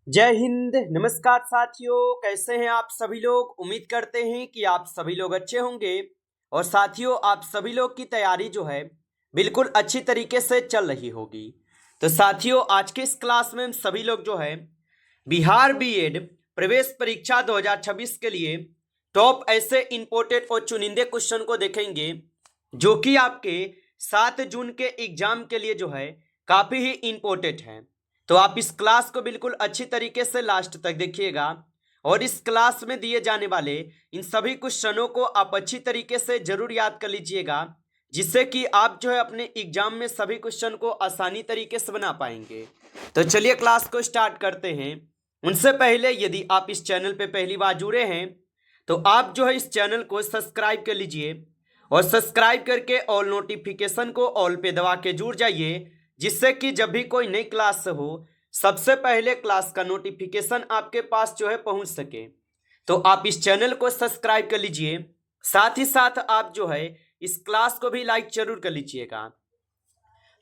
जय हिंद। नमस्कार साथियों, कैसे हैं आप सभी लोग। उम्मीद करते हैं कि आप सभी लोग अच्छे होंगे। और साथियों, आप सभी लोग की तैयारी जो है बिल्कुल अच्छी तरीके से चल रही होगी। तो साथियों, आज के इस क्लास में हम सभी लोग जो है बिहार बीएड प्रवेश परीक्षा 2026 के लिए टॉप ऐसे इंपोर्टेंट और चुनिंदे क्वेश्चन को देखेंगे जो कि आपके 7 जून के एग्जाम के लिए जो है काफ़ी ही इंपॉर्टेंट है। तो आप इस क्लास को बिल्कुल अच्छी तरीके से लास्ट तक देखिएगा और इस क्लास में दिए जाने वाले इन सभी क्वेश्चनों को आप अच्छी तरीके से जरूर याद कर लीजिएगा, जिससे कि आप जो है अपने एग्जाम में सभी क्वेश्चन को आसानी तरीके से बना पाएंगे। तो चलिए क्लास को स्टार्ट करते हैं। उनसे पहले यदि आप इस चैनल पे पहली बार जुड़े हैं तो आप जो है इस चैनल को सब्सक्राइब कर लीजिए और सब्सक्राइब करके ऑल नोटिफिकेशन को ऑल पे दबा के जुड़ जाइए, जिससे कि जब भी कोई नई क्लास हो सबसे पहले क्लास का नोटिफिकेशन आपके पास जो है पहुंच सके। तो आप इस चैनल को सब्सक्राइब कर लीजिए, साथ ही साथ आप जो है इस क्लास को भी लाइक जरूर कर लीजिएगा।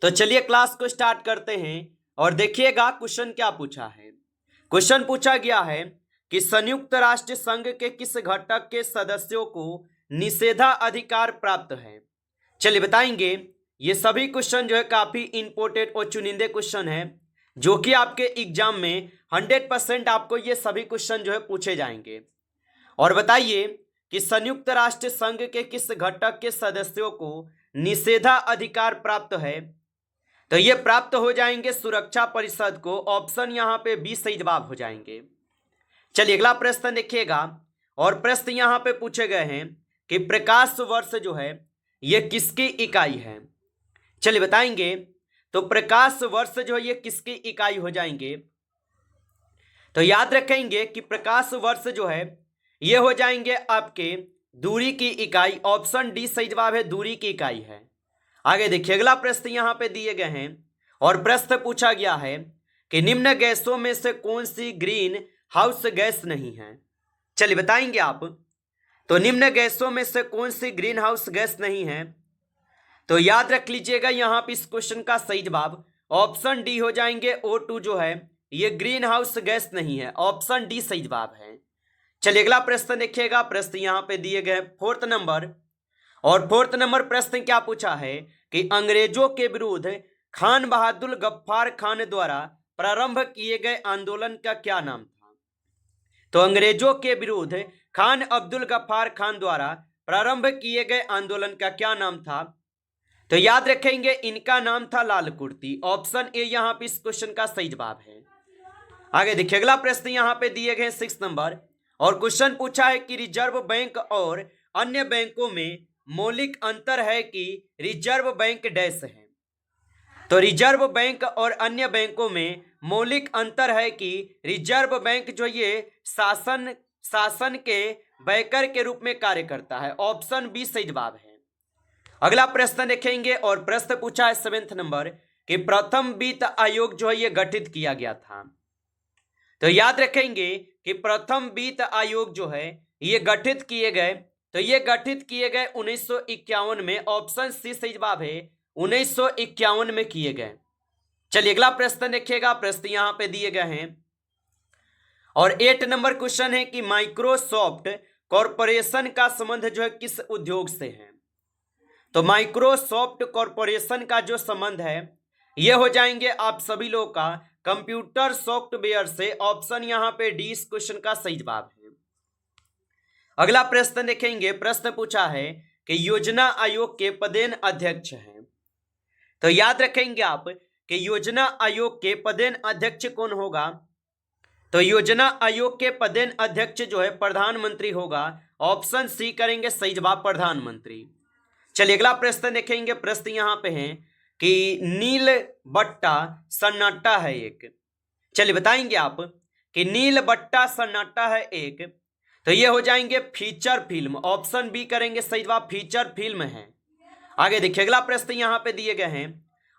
तो चलिए क्लास को स्टार्ट करते हैं और देखिएगा क्वेश्चन क्या पूछा है। क्वेश्चन पूछा गया है कि संयुक्त राष्ट्र संघ के किस घटक के सदस्यों को निषेधाधिकार प्राप्त है। चलिए बताएंगे। ये सभी क्वेश्चन जो है काफी इंपॉर्टेंट और चुनिंदे क्वेश्चन है जो कि आपके एग्जाम में 100% आपको ये सभी क्वेश्चन जो है पूछे जाएंगे। और बताइए कि संयुक्त राष्ट्र संघ के किस घटक के सदस्यों को निषेधाधिकार प्राप्त है। तो ये प्राप्त हो जाएंगे सुरक्षा परिषद को। ऑप्शन यहाँ पे 20 सही जवाब हो जाएंगे। चलिए अगला प्रश्न देखिएगा और प्रश्न यहाँ पे पूछे गए हैं कि प्रकाश वर्ष जो है ये किसकी इकाई है। चलिए बताएंगे। तो प्रकाश वर्ष जो है ये किसकी इकाई हो जाएंगे। तो याद रखेंगे कि प्रकाश वर्ष जो है ये हो जाएंगे आपके दूरी की इकाई। ऑप्शन डी सही जवाब है, दूरी की इकाई है। आगे देखिए अगला प्रश्न यहाँ पे दिए गए हैं और प्रश्न पूछा गया है कि निम्न गैसों में से कौन सी ग्रीन हाउस गैस नहीं है। चलिए बताएंगे आप। तो निम्न गैसों में से कौन सी ग्रीन हाउस गैस नहीं है। तो याद रख लीजिएगा यहाँ पे इस क्वेश्चन का सही जवाब ऑप्शन डी हो जाएंगे। O2 जो है ये ग्रीन हाउस गैस नहीं है। ऑप्शन डी सही जवाब है। चलिए अगला प्रश्न देखिएगा। प्रश्न यहाँ पे दिए गए 4th नंबर और 4th नंबर प्रश्न क्या पूछा है कि अंग्रेजों के विरुद्ध खान बहादुर गफ्फार खान द्वारा प्रारंभ किए गए आंदोलन का क्या नाम था। तो अंग्रेजों के विरुद्ध खान अब्दुल गफ्फार खान द्वारा प्रारंभ किए गए आंदोलन का क्या नाम था। तो याद रखेंगे इनका नाम था लाल कुर्ती। ऑप्शन ए यहाँ पे इस क्वेश्चन का सही जवाब है। आगे देखिए अगला प्रश्न यहाँ पे दिए गए 6 नंबर और क्वेश्चन पूछा है कि रिजर्व बैंक और अन्य बैंकों में मौलिक अंतर है कि रिजर्व बैंक डैश है। तो रिजर्व बैंक और अन्य बैंकों में मौलिक अंतर है कि रिजर्व बैंक जो ये शासन के बैंकर के रूप में कार्य करता है। ऑप्शन बी सही जवाब है। अगला प्रश्न देखेंगे और प्रश्न पूछा है 7th नंबर कि प्रथम वित्त आयोग जो है ये गठित किया गया था। तो याद रखेंगे कि प्रथम वित्त आयोग जो है ये गठित किए गए। तो ये गठित किए गए 1951 में। ऑप्शन सी सही जवाब है, 1951 में किए गए। चलिए अगला प्रश्न देखिएगा। प्रश्न यहाँ पे दिए गए हैं और 8 नंबर क्वेश्चन है कि माइक्रोसॉफ्ट कॉरपोरेशन का संबंध जो है किस उद्योग से है। तो माइक्रोसॉफ्ट कॉरपोरेशन का जो संबंध है ये हो जाएंगे आप सभी लोग का कंप्यूटर सॉफ्टवेयर से। ऑप्शन यहाँ पे डी इस क्वेश्चन का सही जवाब है। अगला प्रश्न देखेंगे। प्रश्न पूछा है कि योजना आयोग के पदेन अध्यक्ष हैं। तो याद रखेंगे आप कि योजना आयोग के पदेन अध्यक्ष कौन होगा। तो योजना आयोग के पदेन अध्यक्ष जो है प्रधानमंत्री होगा। ऑप्शन सी करेंगे सही जवाब, प्रधानमंत्री। चलिए अगला प्रश्न देखेंगे। प्रश्न यहाँ पे है कि नील बट्टा सन्नाटा है एक। चलिए बताएंगे आप कि नील बट्टा सन्नाटा है एक। तो ये हो जाएंगे फीचर फिल्म। ऑप्शन बी करेंगे सही जवाब, फीचर फिल्म है। आगे देखिए अगला प्रश्न यहाँ पे दिए गए हैं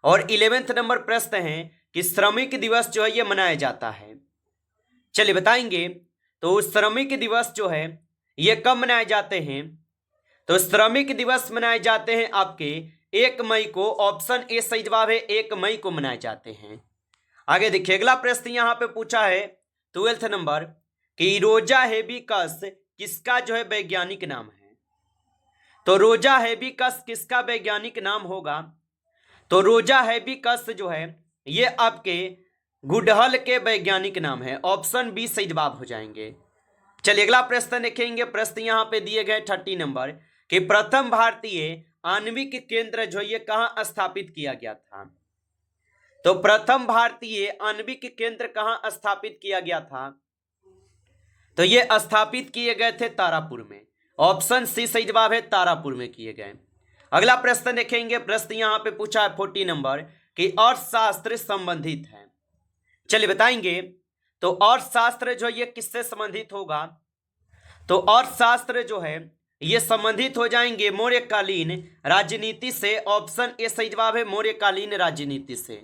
और 11th नंबर प्रश्न है कि श्रमिक दिवस जो है ये मनाया जाता है। चलिए बताएंगे। तो श्रमिक दिवस जो है ये कब मनाए जाते हैं। तो श्रमिक दिवस मनाए जाते हैं आपके 1 मई को। ऑप्शन ए सही जवाब है, 1 मई को मनाए जाते हैं। आगे देखिए अगला प्रश्न यहाँ पे पूछा है 12th नंबर कि रोजा हेबिकस किसका जो है वैज्ञानिक नाम है। तो रोजा हेबिकस किसका वैज्ञानिक नाम होगा? तो रोजा हेबिकस जो है ये आपके गुडहल के वैज्ञानिक नाम है। ऑप्शन बी सही जवाब हो जाएंगे। चलिए अगला प्रश्न देखेंगे। प्रश्न यहाँ पे दिए गए 30 नंबर कि प्रथम भारतीय आणविक केंद्र जो ये कहाँ स्थापित किया गया था। तो प्रथम भारतीय आणविक केंद्र कहाँ स्थापित किया गया था? तो ये स्थापित किए गए थे तारापुर में। ऑप्शन सी सही जवाब है, तारापुर में किए गए। अगला प्रश्न देखेंगे। प्रश्न यहाँ पे पूछा है 40 नंबर कि अर्थशास्त्र संबंधित है। चलिए बताएंगे। तो अर्थशास्त्र जो ये किससे संबंधित होगा? तो अर्थशास्त्र जो है ये संबंधित हो जाएंगे मौर्यकालीन राजनीति से। ऑप्शन ए सही जवाब है, मौर्यकालीन राजनीति से।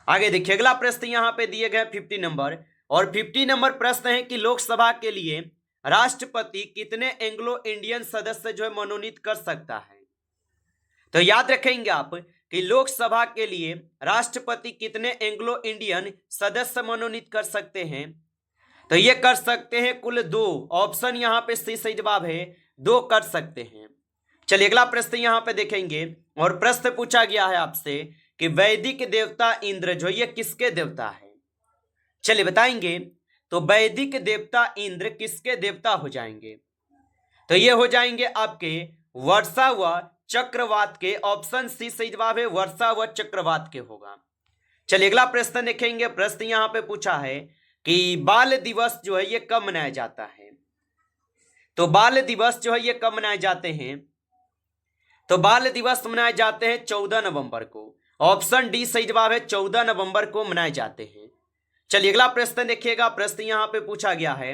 आगे देखिए अगला प्रश्न यहाँ पे दिए गए 50 नंबर और 50 नंबर प्रश्न है कि लोकसभा के लिए राष्ट्रपति कितने एंग्लो इंडियन सदस्य जो है मनोनीत कर सकता है। तो याद रखेंगे आप कि लोकसभा के लिए राष्ट्रपति कितने एंग्लो इंडियन सदस्य मनोनीत कर सकते हैं। तो ये कर सकते हैं कुल 2। ऑप्शन यहाँ पे सी सही जवाब है, 2 कर सकते हैं। चलिए अगला प्रश्न यहाँ पे देखेंगे और प्रश्न पूछा गया है आपसे कि वैदिक देवता इंद्र जो ये किसके देवता है। चलिए बताएंगे। तो वैदिक देवता इंद्र किसके देवता हो जाएंगे? तो ये हो जाएंगे आपके वर्षा व चक्रवात के। ऑप्शन सी सही जवाब है, वर्षा व चक्रवात के होगा। चलिए अगला प्रश्न देखेंगे। प्रश्न यहाँ पे पूछा है कि बाल दिवस जो है ये कब मनाया जाता है। तो बाल दिवस जो है ये कब मनाए जाते हैं? तो बाल दिवस मनाए जाते हैं 14 नवंबर को। ऑप्शन डी सही जवाब है, 14 नवंबर को मनाए जाते हैं। चलिए अगला प्रश्न देखिएगा। प्रश्न यहाँ पे पूछा गया है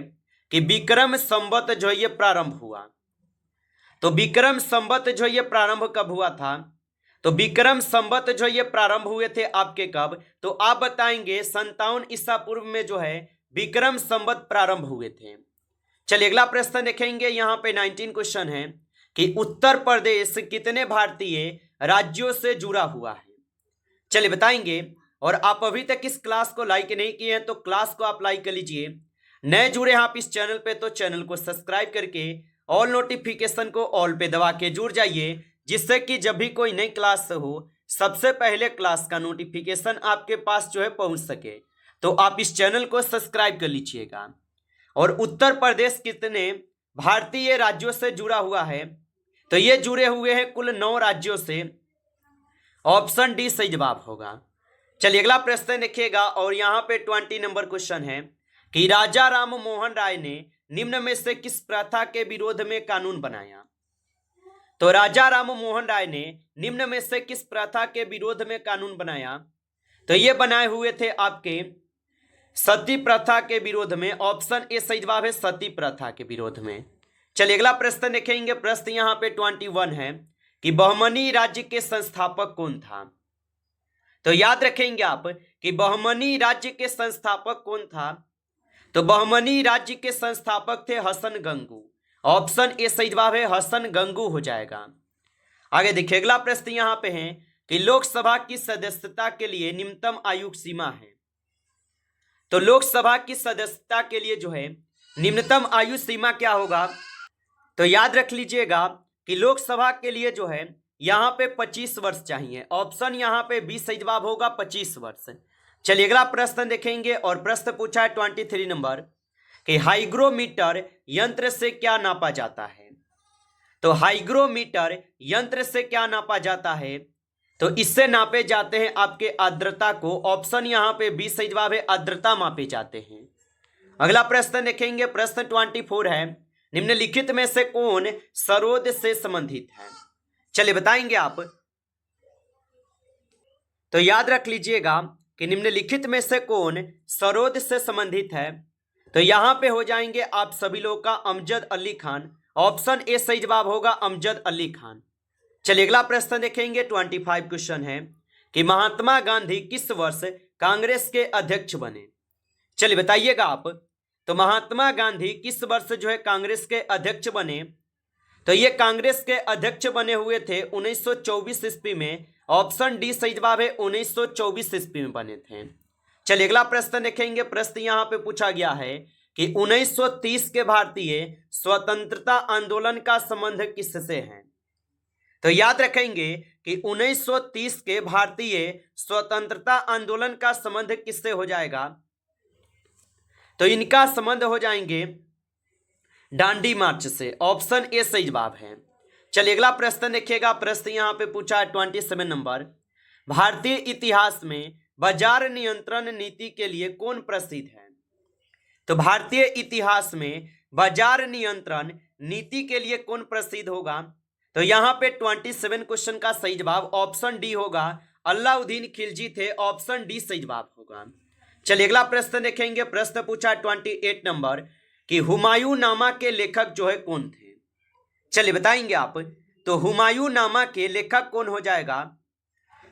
कि विक्रम संवत जो है ये प्रारंभ हुआ। तो विक्रम संवत जो ये प्रारंभ कब हुआ था? तो विक्रम संवत जो ये प्रारंभ हुए थे आपके कब? तो आप बताएंगे 57 ईसा पूर्व में जो है विक्रम संवत प्रारंभ हुए थे। चलिए अगला प्रश्न देखेंगे। यहाँ पे 19 क्वेश्चन है कि उत्तर प्रदेश कितने भारतीय राज्यों से जुड़ा हुआ है। चलिए बताएंगे। और आप अभी तक इस क्लास को लाइक नहीं किए हैं तो क्लास को आप लाइक कर लीजिए। नए जुड़े हैं आप इस चैनल पे तो चैनल को सब्सक्राइब करके ऑल नोटिफिकेशन को ऑल पे दबा के जुड़ जाइए, जिससे कि जब भी कोई नई क्लास हो सबसे पहले क्लास का नोटिफिकेशन आपके पास जो है पहुंच सके। तो आप इस चैनल को सब्सक्राइब कर लीजिएगा। और उत्तर प्रदेश कितने भारतीय राज्यों से जुड़ा हुआ है? तो ये जुड़े हुए हैं कुल 9 राज्यों से। ऑप्शन डी सही जवाब होगा। चलिए अगला प्रश्न देखिएगा और यहाँ पे 20 नंबर क्वेश्चन है कि राजा राम मोहन राय ने निम्न में से किस प्रथा के विरोध में कानून बनाया। तो राजा राम मोहन राय ने निम्न में से किस प्रथा के विरोध में कानून बनाया। तो ये बनाए हुए थे आपके सती प्रथा के विरोध में। ऑप्शन ए सही जवाब है, सती प्रथा के विरोध में। चलिए अगला प्रश्न देखेंगे। प्रश्न यहाँ पे 21 है कि बहमनी राज्य के संस्थापक कौन था। तो याद रखेंगे आप कि बहमनी राज्य के संस्थापक कौन था। तो बहमनी राज्य के संस्थापक थे हसन गंगू। ऑप्शन ए सही जवाब है, हसन गंगू हो जाएगा। आगे देखिए अगला प्रश्न यहाँ पे है कि लोकसभा की सदस्यता के लिए न्यूनतम आयु सीमा है। तो लोकसभा की सदस्यता के लिए जो है निम्नतम आयु सीमा क्या होगा। तो याद रख लीजिएगा कि लोकसभा के लिए जो है यहाँ पे 25 वर्ष चाहिए। ऑप्शन यहाँ पे 20 सही जवाब होगा, 25 वर्ष। चलिए अगला प्रश्न देखेंगे और प्रश्न पूछा है 23 नंबर कि हाइग्रोमीटर यंत्र से क्या नापा जाता है। तो हाइग्रोमीटर यंत्र से क्या नापा जाता है। तो इससे नापे जाते हैं आपके आर्द्रता को। ऑप्शन यहाँ पे 20 सही जवाब है, आर्द्रता मापे जाते हैं। अगला प्रश्न देखेंगे। प्रश्न 24 है निम्नलिखित में से कौन सरोद से संबंधित है। चलिए बताएंगे आप। तो याद रख लीजिएगा कि निम्नलिखित में से कौन सरोद से संबंधित है। तो यहां पे हो जाएंगे आप सभी लोग का अमजद अली खान। ऑप्शन ए सही जवाब होगा, अमजद अली खान। चलिए अगला प्रश्न देखेंगे। 25 क्वेश्चन है कि महात्मा गांधी किस वर्ष कांग्रेस के अध्यक्ष बने। चलिए बताइएगा आप। तो महात्मा गांधी किस वर्ष जो है कांग्रेस के अध्यक्ष बने। तो ये कांग्रेस के अध्यक्ष बने हुए थे 1924 ईस्वी में। ऑप्शन डी सही जवाब है, 1924 ईस्वी में बने थे। चलिए अगला प्रश्न देखेंगे। प्रश्न यहाँ पे पूछा गया है कि 1930 के भारतीय स्वतंत्रता आंदोलन का संबंध किससे है। तो याद रखेंगे कि 1930 के भारतीय स्वतंत्रता आंदोलन का संबंध किससे हो जाएगा। तो इनका संबंध हो जाएंगे डांडी मार्च से। ऑप्शन ए सही जवाब है। चलिए अगला प्रश्न देखिएगा। प्रश्न यहाँ पे पूछा है 27 नंबर। भारतीय इतिहास में बाजार नियंत्रण नीति के लिए कौन प्रसिद्ध है। तो भारतीय इतिहास में बाजार नियंत्रण नीति के लिए कौन प्रसिद्ध होगा। तो यहाँ पे 27 क्वेश्चन का सही जवाब ऑप्शन डी होगा, अलाउद्दीन खिलजी थे। ऑप्शन डी सही जवाब होगा। चलिए अगला प्रश्न देखेंगे। प्रश्न पूछा 28 नंबर कि हुमायूं नामा के लेखक जो है कौन थे। चलिए बताएंगे आप। तो हुमायूं नामा के लेखक कौन हो जाएगा।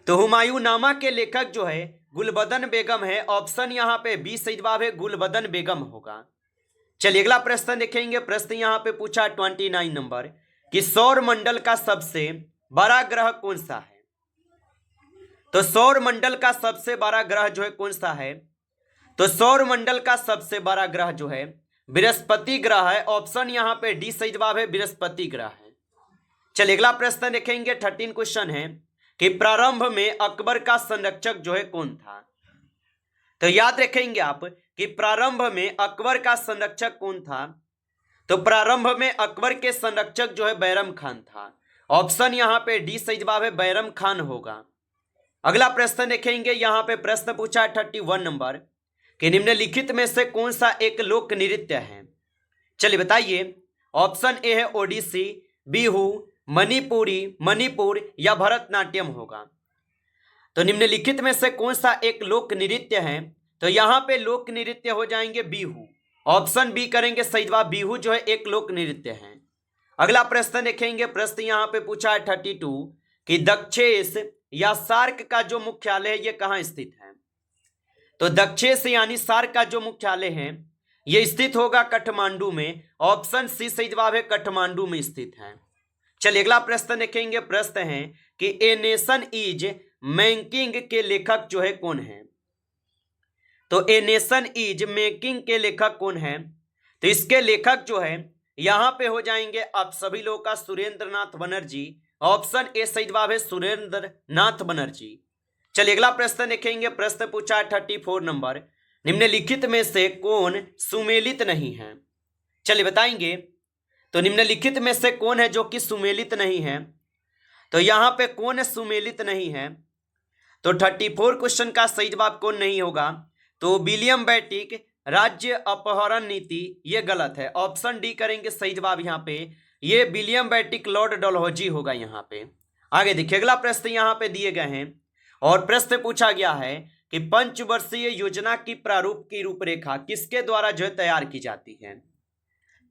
तो हुमायूं नामा के लेखक जो है गुलबदन बेगम है। ऑप्शन यहाँ पे बी सही जवाब है, गुलबदन बेगम होगा। चलिए अगला प्रश्न देखेंगे। प्रश्न यहाँ पे पूछा 29 नंबर कि सौर मंडल का सबसे बड़ा ग्रह कौन सा है। तो सौर मंडल का सबसे बड़ा ग्रह जो है कौन सा है। तो सौर मंडल का सबसे बड़ा ग्रह जो है बृहस्पति ग्रह है। ऑप्शन यहाँ पे डी सही जवाब है, बृहस्पति ग्रह है। चलिए अगला प्रश्न देखेंगे। 13 क्वेश्चन है कि प्रारंभ में अकबर का संरक्षक जो है कौन था। तो याद रखेंगे आप कि प्रारंभ में अकबर का संरक्षक कौन था। तो प्रारंभ में अकबर के संरक्षक जो है बैरम खान था। ऑप्शन यहाँ पे डी सही जवाब है, बैरम खान होगा। अगला प्रश्न देखेंगे। यहाँ पे प्रश्न पूछा 31 नंबर कि निम्नलिखित में से कौन सा एक लोक नृत्य है। चलिए बताइए। ऑप्शन ए है ओडिसी, बिहू, मणिपुरी, मणिपुर या भरतनाट्यम होगा। तो निम्नलिखित में से कौन सा एक लोक नृत्य है। तो यहाँ पे लोक नृत्य हो जाएंगे बिहू। ऑप्शन बी करेंगे सही जवाब, बिहू जो है एक लोक नृत्य है। अगला प्रश्न देखेंगे। प्रश्न यहाँ पे पूछा है 32 कि दक्षेश या सार्क का जो मुख्यालय है ये कहाँ स्थित है। तो दक्षेश यानी सार्क का जो मुख्यालय है ये स्थित होगा काठमांडू में। ऑप्शन सी सही जवाब है, काठमांडू में स्थित है। चलिए अगला प्रश्न देखेंगे। प्रश्न है कि ए नेशन इज मेकिंग के लेखक जो है कौन है। तो ए नेशन इज मेकिंग के लेखक कौन है। तो इसके लेखक जो है यहां पे हो जाएंगे आप सभी लोग का सुरेंद्र नाथ बनर्जी। ऑप्शन ए सही जवाब है, सुरेंद्र नाथ बनर्जी। चलिए अगला प्रश्न देखेंगे। प्रश्न पूछा 34 नंबर। निम्नलिखित में से कौन सुमेलित नहीं है। चलिए बताएंगे। तो निम्नलिखित में से कौन है जो कि सुमेलित नहीं है। तो यहां पे कौन सुमेलित नहीं है। तो 34 क्वेश्चन का सही जवाब कौन नहीं होगा। तो विलियम बेंटिक राज्य अपहरण नीति ये गलत है। ऑप्शन डी करेंगे सही जवाब यहाँ पे, ये विलियम बेंटिक लॉर्ड डलहौजी होगा यहाँ पे। आगे देखिए अगला प्रश्न यहाँ पे दिए गए हैं और प्रश्न पूछा गया है कि पंचवर्षीय योजना की प्रारूप की रूपरेखा किसके द्वारा जो है तैयार की जाती है।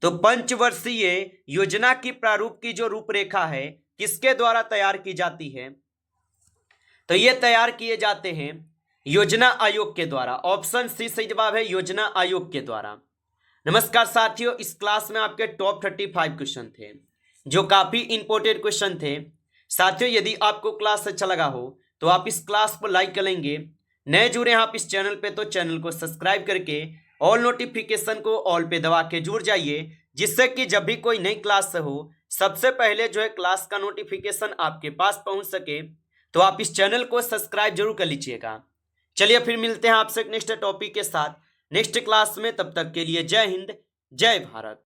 तो पंचवर्षीय योजना की प्रारूप की जो रूपरेखा है किसके द्वारा तैयार की जाती है। तो ये तैयार किए जाते हैं योजना आयोग के द्वारा। ऑप्शन सी सही जवाब है, योजना आयोग के द्वारा। नमस्कार साथियों, इस क्लास में आपके टॉप 35 क्वेश्चन थे जो काफी इंपॉर्टेंट क्वेश्चन थे। साथियों यदि आपको क्लास अच्छा लगा हो तो आप इस क्लास को लाइक करेंगे। नए जुड़े हैं आप इस चैनल पे तो चैनल को सब्सक्राइब करके ऑल नोटिफिकेशन को ऑल पे दबा के जुड़ जाइए, जिससे कि जब भी कोई नई क्लास हो सबसे पहले जो है क्लास का नोटिफिकेशन आपके पास पहुंच सके। तो आप इस चैनल को सब्सक्राइब जरूर कर लीजिएगा। चलिए फिर मिलते हैं आपसे नेक्स्ट टॉपिक के साथ नेक्स्ट क्लास में। तब तक के लिए जय हिंद, जय भारत।